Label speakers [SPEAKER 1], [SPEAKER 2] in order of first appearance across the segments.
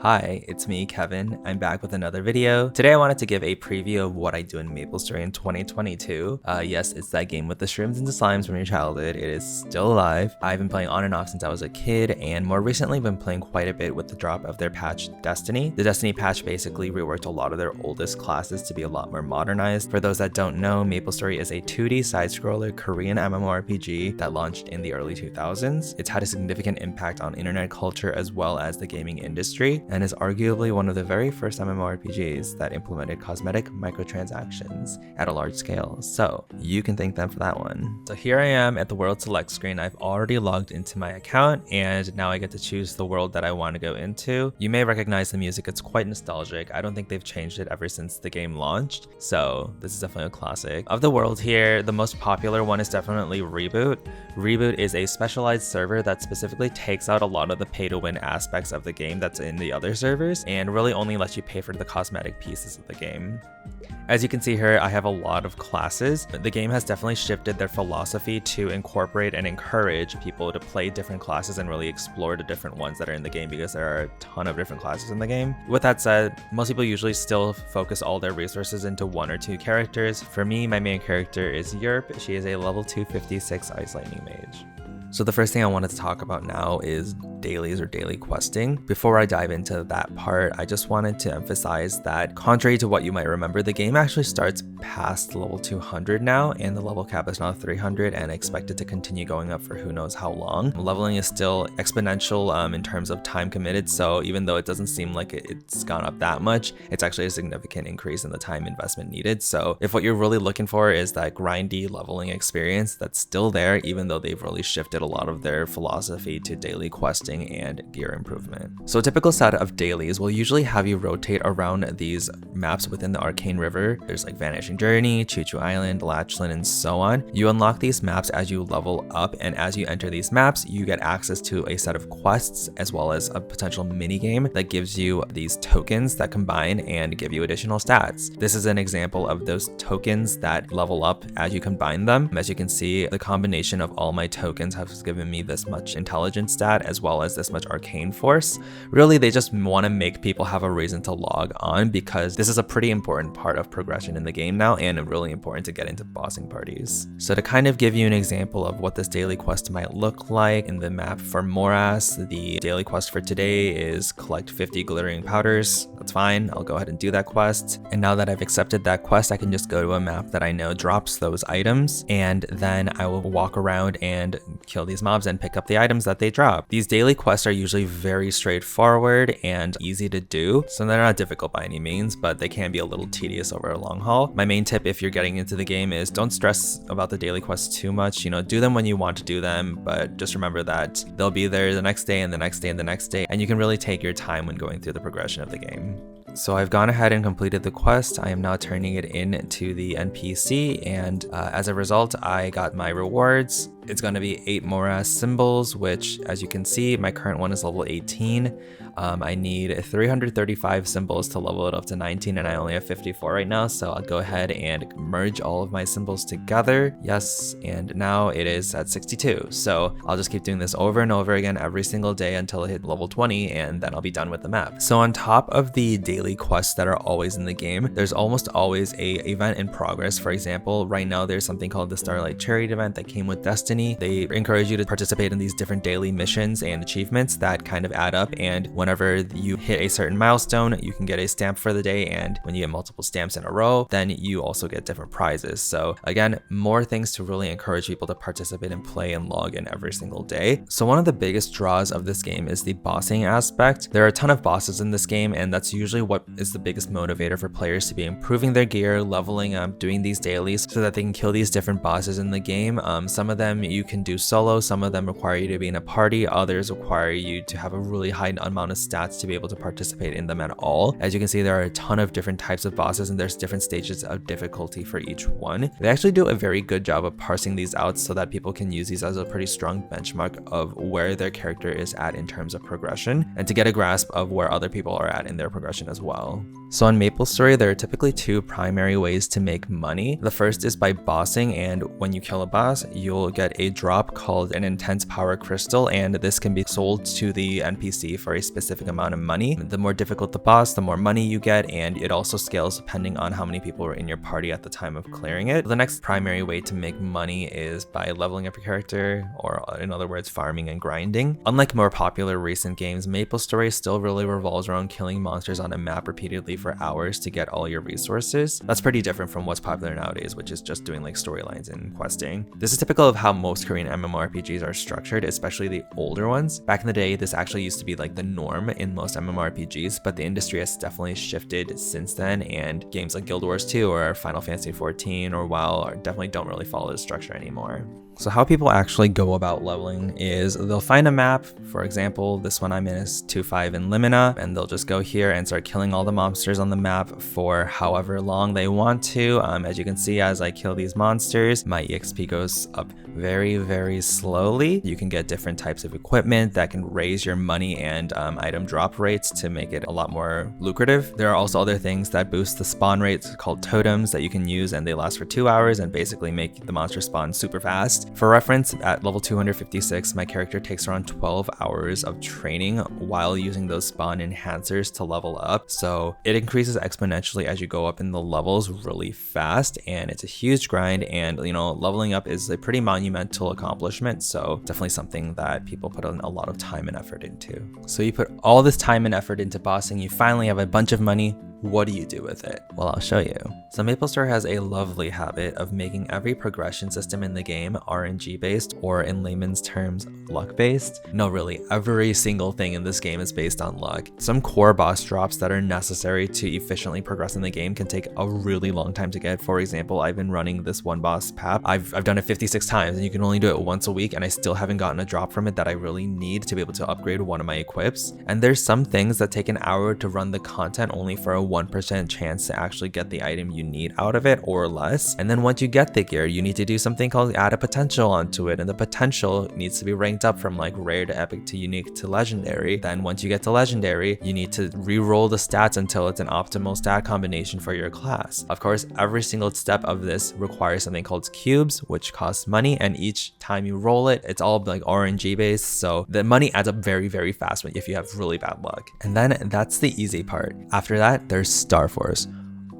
[SPEAKER 1] Hi, it's me, Kevin. I'm back with another video. Today I wanted to give a preview of what I do in Maplestory in 2022. Yes, it's that game with the shrooms and the slimes from your childhood. It is still alive. I've been playing on and off since I was a kid, and more recently been playing quite a bit with the drop of their patch Destiny. The Destiny patch basically reworked a lot of their oldest classes to be a lot more modernized. For those that don't know, Maplestory is a 2D side-scroller Korean MMORPG that launched in the early 2000s. It's had a significant impact on internet culture as well as the gaming industry, and is arguably one of the very first MMORPGs that implemented cosmetic microtransactions at a large scale, so you can thank them for that one. So here I am at the world select screen. I've already logged into my account, and now I get to choose the world that I want to go into. You may recognize the music, it's quite nostalgic. I don't think they've changed it ever since the game launched, so this is definitely a classic. Of the world here, the most popular one is definitely Reboot. Reboot is a specialized server that specifically takes out a lot of the pay-to-win aspects of the game that's in the other servers and really only lets you pay for the cosmetic pieces of the game. As you can see here, I have a lot of classes. The game has definitely shifted their philosophy to incorporate and encourage people to play different classes and really explore the different ones that are in the game, because there are a ton of different classes in the game. With that said, most people usually still focus all their resources into one or two characters. For me, my main character is Yerp. She is a level 256 Ice Lightning Mage. So the first thing I wanted to talk about now is dailies or daily questing. Before I dive into that part, I just wanted to emphasize that contrary to what you might remember, the game actually starts past level 200 now, and the level cap is now 300 and expected to continue going up for who knows how long. Leveling is still exponential in terms of time committed, so even though it doesn't seem like it's gone up that much, it's actually a significant increase in the time investment needed. So if what you're really looking for is that grindy leveling experience, that's still there, even though they've really shifted a lot of their philosophy to daily questing and gear improvement. So a typical set of dailies will usually have you rotate around these maps within the Arcane River. There's like Vanishing Journey, Choo Choo Island, Lachlan, and so on. You unlock these maps as you level up, and as you enter these maps, you get access to a set of quests as well as a potential mini game that gives you these tokens that combine and give you additional stats. This is an example of those tokens that level up as you combine them. As you can see, the combination of all my tokens has given me this much intelligence stat as well as this much arcane force. Really, they just want to make people have a reason to log on, because this is a pretty important part of progression in the game now, and really important to get into bossing parties. So to kind of give you an example of what this daily quest might look like in the map for Morass, the daily quest for today is collect 50 glittering powders. That's fine, I'll go ahead and do that quest. And now that I've accepted that quest, I can just go to a map that I know drops those items, and then I will walk around and kill these mobs and pick up the items that they drop. These daily quests are usually very straightforward and easy to do, so they're not difficult by any means, but they can be a little tedious over a long haul. My main tip if you're getting into the game is don't stress about the daily quests too much. Do them when you want to do them, but just remember that they'll be there the next day and the next day and the next day, and you can really take your time when going through the progression of the game. So I've gone ahead and completed the quest. I am now turning it in to the NPC, and as a result, I got my rewards. It's going to be 8 Morass symbols, which, as you can see, my current one is level 18. I need 335 symbols to level it up to 19, and I only have 54 right now, so I'll go ahead and merge all of my symbols together. Yes, and now it is at 62. So I'll just keep doing this over and over again every single day until I hit level 20, and then I'll be done with the map. So on top of the daily quests that are always in the game, there's almost always a event in progress. For example, right now there's something called the Starlight Chariot event that came with Destiny. They encourage you to participate in these different daily missions and achievements that kind of add up, and whenever you hit a certain milestone, you can get a stamp for the day, and when you get multiple stamps in a row, then you also get different prizes. So again, more things to really encourage people to participate and play and log in every single day. So one of the biggest draws of this game is the bossing aspect. There are a ton of bosses in this game, and that's usually what is the biggest motivator for players to be improving their gear, leveling up, doing these dailies so that they can kill these different bosses in the game. Some of them you can do solo, some of them require you to be in a party, others require you to have a really high amount of stats to be able to participate in them at all. As you can see, there are a ton of different types of bosses, and there's different stages of difficulty for each one. They actually do a very good job of parsing these out so that people can use these as a pretty strong benchmark of where their character is at in terms of progression, and to get a grasp of where other people are at in their progression as well. So on Maplestory, there are typically two primary ways to make money. The first is by bossing, and when you kill a boss, you'll get a drop called an intense power crystal, and this can be sold to the NPC for a specific amount of money. The more difficult the boss, the more money you get, and it also scales depending on how many people were in your party at the time of clearing it. The next primary way to make money is by leveling up your character, or in other words, farming and grinding. Unlike more popular recent games, Maplestory still really revolves around killing monsters on a map repeatedly for hours to get all your resources. That's pretty different from what's popular nowadays, which is just doing like storylines and questing. This is typical of how most Korean MMORPGs are structured, especially the older ones. Back in the day, this actually used to be like the norm in most MMORPGs, but the industry has definitely shifted since then, and games like Guild Wars 2 or Final Fantasy 14 or WoW definitely don't really follow this structure anymore. So how people actually go about leveling is they'll find a map. For example, this one I'm in is 2-5 in Limina, and they'll just go here and start killing all the monsters on the map for however long they want to. As you can see, as I kill these monsters, my EXP goes up very, very slowly. You can get different types of equipment that can raise your money and item drop rates to make it a lot more lucrative. There are also other things that boost the spawn rates called totems that you can use, and they last for 2 hours and basically make the monster spawn super fast. For reference, at level 256, my character takes around 12 hours of training while using those spawn enhancers to level up. So it increases exponentially as you go up in the levels really fast, and it's a huge grind, and leveling up is a pretty monumental accomplishment. So definitely something that people put in a lot of time and effort into. So you put all this time and effort into bossing, you finally have a bunch of money. What do you do with it? Well, I'll show you. So Maplestory has a lovely habit of making every progression system in the game RNG based, or in layman's terms, luck based. No, really, every single thing in this game is based on luck. Some core boss drops that are necessary to efficiently progress in the game can take a really long time to get. For example, I've been running this one boss pap. I've done it 56 times, and you can only do it once a week, and I still haven't gotten a drop from it that I really need to be able to upgrade one of my equips. And there's some things that take an hour to run the content only for a 1% chance to actually get the item you need out of it, or less. And then once you get the gear, you need to do something called add a potential onto it, and the potential needs to be ranked up from like rare to epic to unique to legendary. Then once you get to legendary, you need to re-roll the stats until it's an optimal stat combination for your class. Of course, every single step of this requires something called cubes, which costs money, and each time you roll it, it's all like RNG based, so the money adds up very, very fast if you have really bad luck. And then that's the easy part. After that, there's Star Force.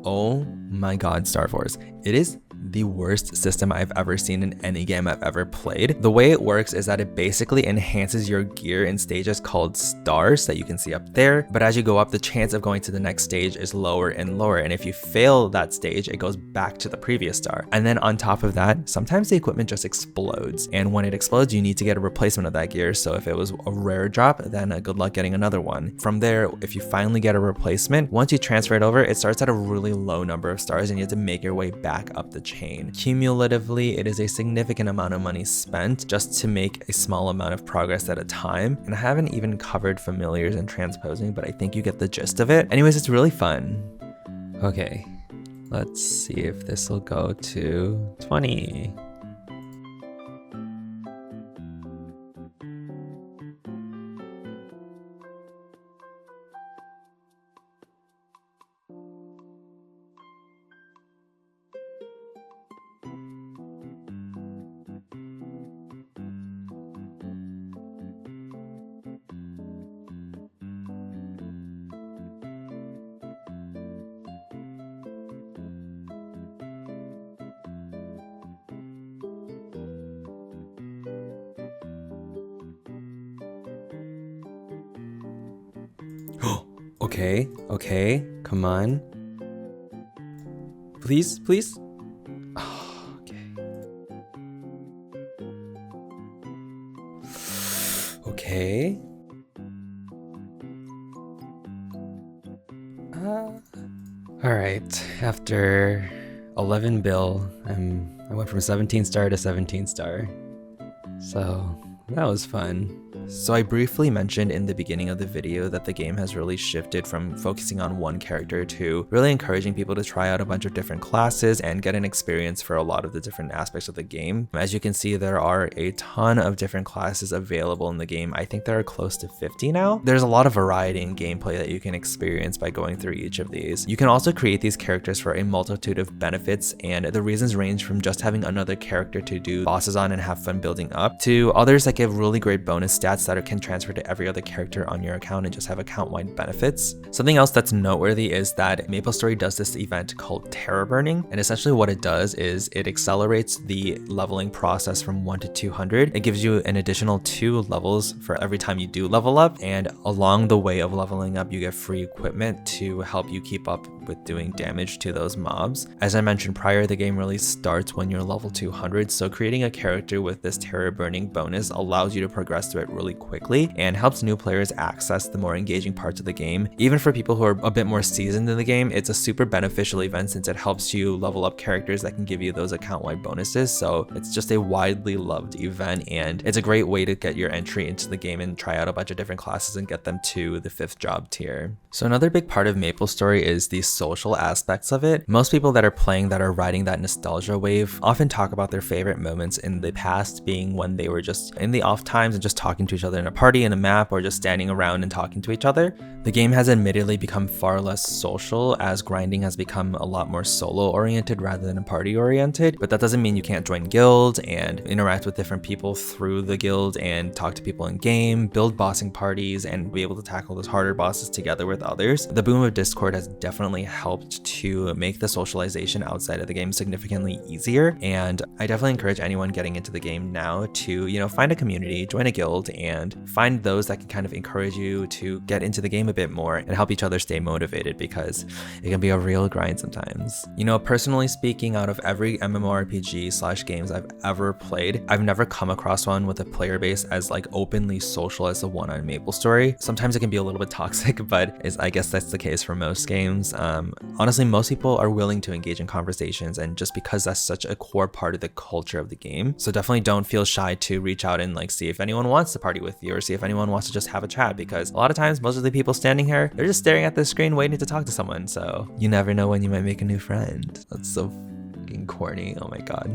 [SPEAKER 1] Oh my god, Star Force. It is the worst system I've ever seen in any game I've ever played. The way it works is that it basically enhances your gear in stages called stars that you can see up there, but as you go up, the chance of going to the next stage is lower and lower, and if you fail that stage, it goes back to the previous star. And then on top of that, sometimes the equipment just explodes, and when it explodes, you need to get a replacement of that gear. So if it was a rare drop, then good luck getting another one. From there, if you finally get a replacement, once you transfer it over, it starts at a really low number of stars, and you have to make your way back up the chain. Cumulatively, it is a significant amount of money spent just to make a small amount of progress at a time. And I haven't even covered familiars and transposing, but I think you get the gist of it. Anyways, it's really fun. Okay, let's see if this will go to 20. Okay, come on. Please, please. Oh, okay. Okay. All right, after 11 bill, I went from 17 star to 17 star. So that was fun. So I briefly mentioned in the beginning of the video that the game has really shifted from focusing on one character to really encouraging people to try out a bunch of different classes and get an experience for a lot of the different aspects of the game. As you can see, there are a ton of different classes available in the game. I think there are close to 50 now. There's a lot of variety in gameplay that you can experience by going through each of these. You can also create these characters for a multitude of benefits, and the reasons range from just having another character to do bosses on and have fun building up, to others that give really great bonus stats that can transfer to every other character on your account and just have account-wide benefits. Something else that's noteworthy is that Maplestory does this event called Terror Burning, and essentially what it does is it accelerates the leveling process from 1 to 200. It gives you an additional 2 levels for every time you do level up, and along the way of leveling up you get free equipment to help you keep up with doing damage to those mobs. As I mentioned prior, the game really starts when you're level 200, so creating a character with this Terror Burning bonus allows you to progress through it really quickly and helps new players access the more engaging parts of the game. Even for people who are a bit more seasoned in the game, it's a super beneficial event since it helps you level up characters that can give you those account-wide bonuses. So it's just a widely loved event, and it's a great way to get your entry into the game and try out a bunch of different classes and get them to the 5th job tier. So another big part of Maplestory is the social aspects of it. Most people that are playing that are riding that nostalgia wave often talk about their favorite moments in the past being when they were just in the off times and just talking to each other in a party, in a map, or just standing around and talking to each other. The game has admittedly become far less social as grinding has become a lot more solo oriented rather than party oriented, but that doesn't mean you can't join guilds and interact with different people through the guild and talk to people in game, build bossing parties, and be able to tackle those harder bosses together with others. The boom of Discord has definitely helped to make the socialization outside of the game significantly easier, and I definitely encourage anyone getting into the game now to, find a community, join a guild, and find those that can kind of encourage you to get into the game a bit more and help each other stay motivated, because it can be a real grind sometimes. Personally speaking, out of every mmorpg / games I've ever played, I've never come across one with a player base as openly social as the one on Maplestory. Sometimes it can be a little bit toxic, but I guess that's the case for most games. Honestly, most people are willing to engage in conversations, and just because that's such a core part of the culture of the game. So definitely don't feel shy to reach out and see if anyone wants to party with you, or see if anyone wants to just have a chat, because a lot of times most of the people standing here, they're just staring at the screen waiting to talk to someone, so you never know when you might make a new friend. That's so fucking corny, oh my god.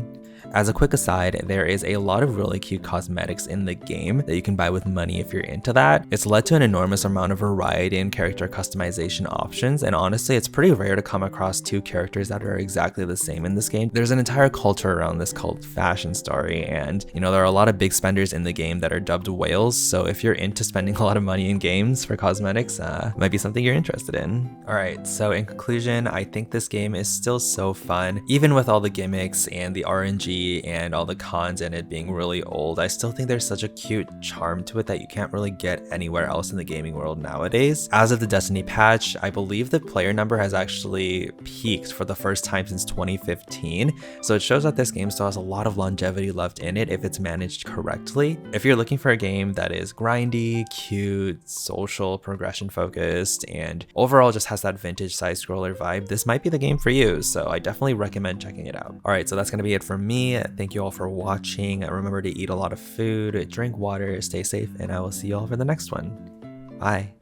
[SPEAKER 1] As a quick aside, there is a lot of really cute cosmetics in the game that you can buy with money if you're into that. It's led to an enormous amount of variety in character customization options, and honestly, it's pretty rare to come across 2 characters that are exactly the same in this game. There's an entire culture around this called Fashionstory, and there are a lot of big spenders in the game that are dubbed whales, so if you're into spending a lot of money in games for cosmetics, might be something you're interested in. Alright, so in conclusion, I think this game is still so fun. Even with all the gimmicks and the RNG and all the cons and it being really old, I still think there's such a cute charm to it that you can't really get anywhere else in the gaming world nowadays. As of the Destiny patch, I believe the player number has actually peaked for the first time since 2015, so it shows that this game still has a lot of longevity left in it if it's managed correctly. If you're looking for a game that is grindy, cute, social, progression focused, and overall just has that vintage side-scroller vibe, this might be the game for you, so I definitely recommend checking it out. Alright, so that's gonna be it for me. Thank you all for watching. Remember to eat a lot of food, drink water, stay safe, and I will see you all for the next one. Bye.